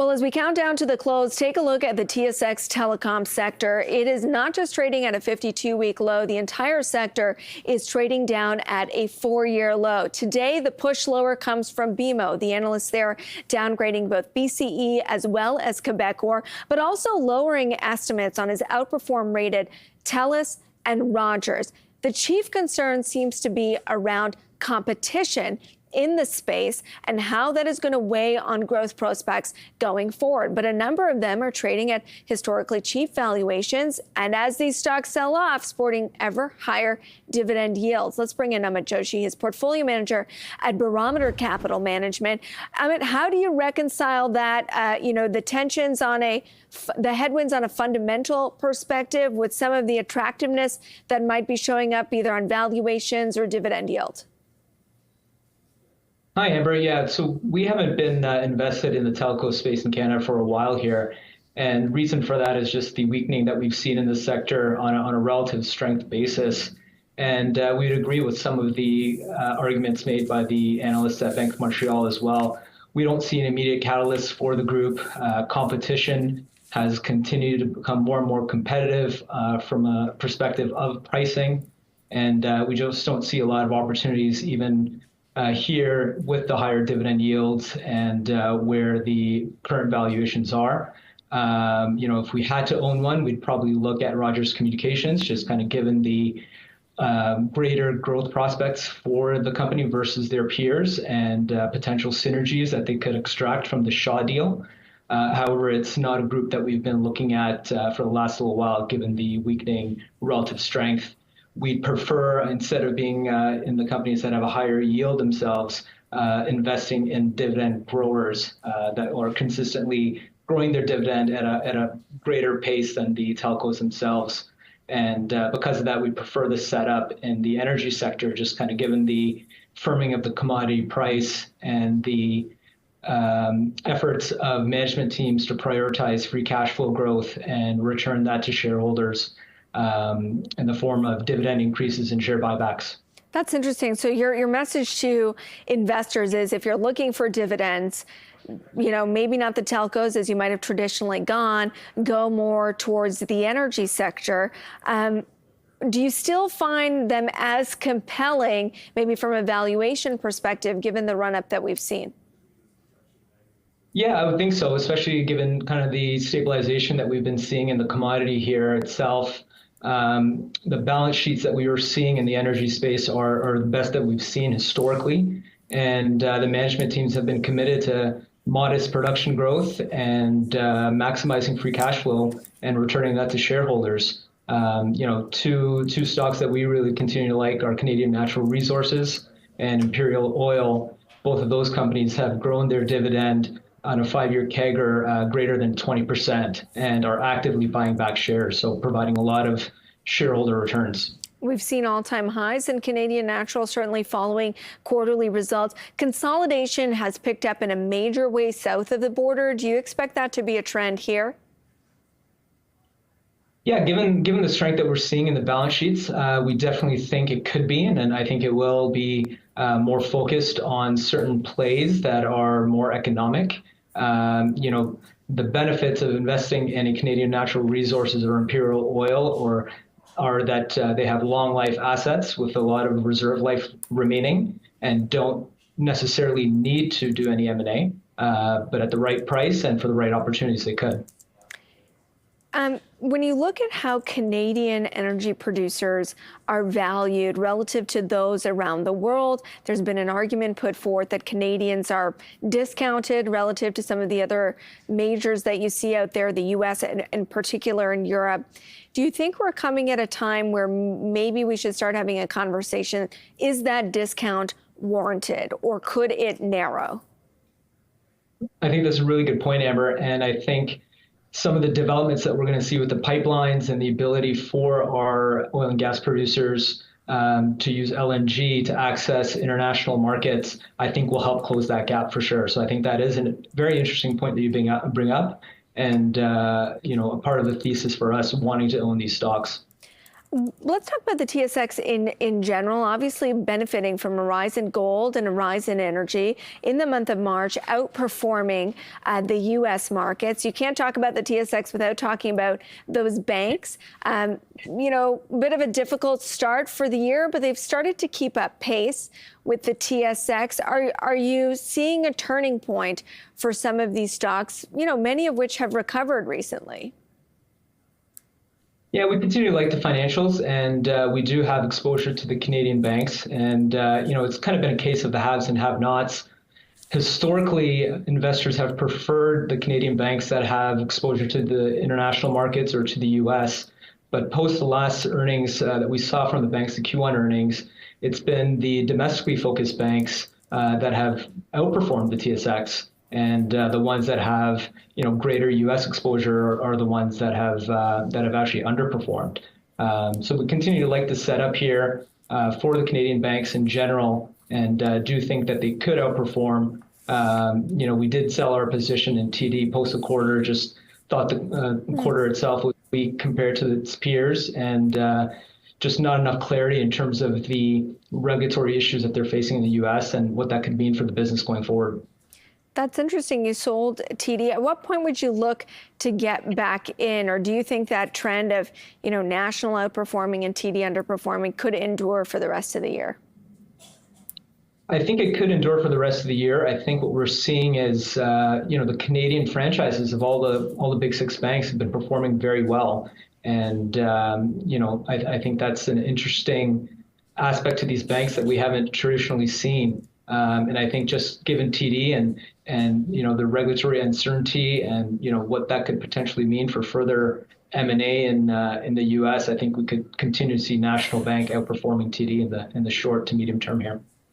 Well, as we count down to the close, take a look at the TSX telecom sector. It is not just trading at a 52-week low. The entire sector is trading down at a 4-year low. Today, the push lower comes from BMO. The analysts there downgrading both BCE as well as Quebecor, but also lowering estimates on his outperform rated TELUS and Rogers. The chief concern seems to be around competition in the space and how that is going to weigh on growth prospects going forward. But a number of them are trading at historically cheap valuations, and as these stocks sell off, sporting ever higher dividend yields. Let's bring in Amit Joshi, his portfolio manager at Barometer Capital Management. Amit, how do you reconcile that, the tensions on the headwinds on a fundamental perspective with some of the attractiveness that might be showing up either on valuations or dividend yield? Hi, Amber. Yeah, so we haven't been invested in the telco space in Canada for a while here. And reason for that is just the weakening that we've seen in the sector on a relative strength basis. And we'd agree with some of the arguments made by the analysts at Bank of Montreal as well. We don't see an immediate catalyst for the group. Competition has continued to become more and more competitive from a perspective of pricing. And we just don't see a lot of opportunities even here with the higher dividend yields and where the current valuations are. If we had to own one, we'd probably look at Rogers Communications, just kind of given the greater growth prospects for the company versus their peers and potential synergies that they could extract from the Shaw deal. However, it's not a group that we've been looking at for the last little while, given the weakening relative strength. We'd prefer, instead of being in the companies that have a higher yield themselves, investing in dividend growers that are consistently growing their dividend at a greater pace than the telcos themselves. And because of that, we prefer the setup in the energy sector, just kind of given the firming of the commodity price and the efforts of management teams to prioritize free cash flow growth and return that to shareholders in the form of dividend increases and share buybacks. That's interesting. So your message to investors is, if you're looking for dividends, maybe not the telcos as you might have traditionally gone, go more towards the energy sector. Do you still find them as compelling, maybe from a valuation perspective, given the run-up that we've seen? Yeah, I would think so, especially given kind of the stabilization that we've been seeing in the commodity here itself. The balance sheets that we were seeing in the energy space are the best that we've seen historically. And the management teams have been committed to modest production growth and maximizing free cash flow and returning that to shareholders. Two stocks that we really continue to like are Canadian Natural Resources and Imperial Oil. Both of those companies have grown their dividend on a 5-year CAGR greater than 20% and are actively buying back shares, so providing a lot of shareholder returns. We've seen all-time highs in Canadian Natural, certainly following quarterly results. Consolidation has picked up in a major way south of the border. Do you expect that to be a trend here? Yeah, given the strength that we're seeing in the balance sheets, we definitely think it could be, and I think it will be more focused on certain plays that are more economic. The benefits of investing in a Canadian Natural Resources or Imperial Oil are that they have long life assets with a lot of reserve life remaining and don't necessarily need to do any M&A, but at the right price and for the right opportunities they could. When you look at how Canadian energy producers are valued relative to those around the world, there's been an argument put forth that Canadians are discounted relative to some of the other majors that you see out there, the U.S. and in particular in Europe. Do you think we're coming at a time where maybe we should start having a conversation? Is that discount warranted, or could it narrow? I think that's a really good point, Amber, and I think some of the developments that we're going to see with the pipelines and the ability for our oil and gas producers to use LNG to access international markets, I think will help close that gap for sure. So I think that is a very interesting point that you bring up, and a part of the thesis for us wanting to own these stocks. Let's talk about the TSX in general, obviously benefiting from a rise in gold and a rise in energy in the month of March, outperforming the U.S. markets. You can't talk about the TSX without talking about those banks. You know, a bit of a difficult start for the year, but they've started to keep up pace with the TSX. Are you seeing a turning point for some of these stocks, you know, many of which have recovered recently? Yeah, we continue to like the financials, and we do have exposure to the Canadian banks. And, you know, it's kind of been a case of the haves and have-nots. Historically, investors have preferred the Canadian banks that have exposure to the international markets or to the U.S. But post the last earnings that we saw from the banks, the Q1 earnings, it's been the domestically focused banks that have outperformed the TSX. And the ones that have, you know, greater U.S. exposure are the ones that have actually underperformed. So we continue to like the setup here for the Canadian banks in general, and do think that they could outperform. You know, we did sell our position in TD post the quarter. Just thought the quarter itself was weak compared to its peers, and just not enough clarity in terms of the regulatory issues that they're facing in the U.S. and what that could mean for the business going forward. That's interesting. You sold TD. At what point would you look to get back in? Or do you think that trend of, you know, national outperforming and TD underperforming could endure for the rest of the year? I think it could endure for the rest of the year. I think what we're seeing is, you know, the Canadian franchises of all the big six banks have been performing very well. And, you know, I think that's an interesting aspect to these banks that we haven't traditionally seen. And I think just given TD and you know, the regulatory uncertainty and, you know, what that could potentially mean for further M&A in the U.S., I think we could continue to see National Bank outperforming TD in the short to medium term here.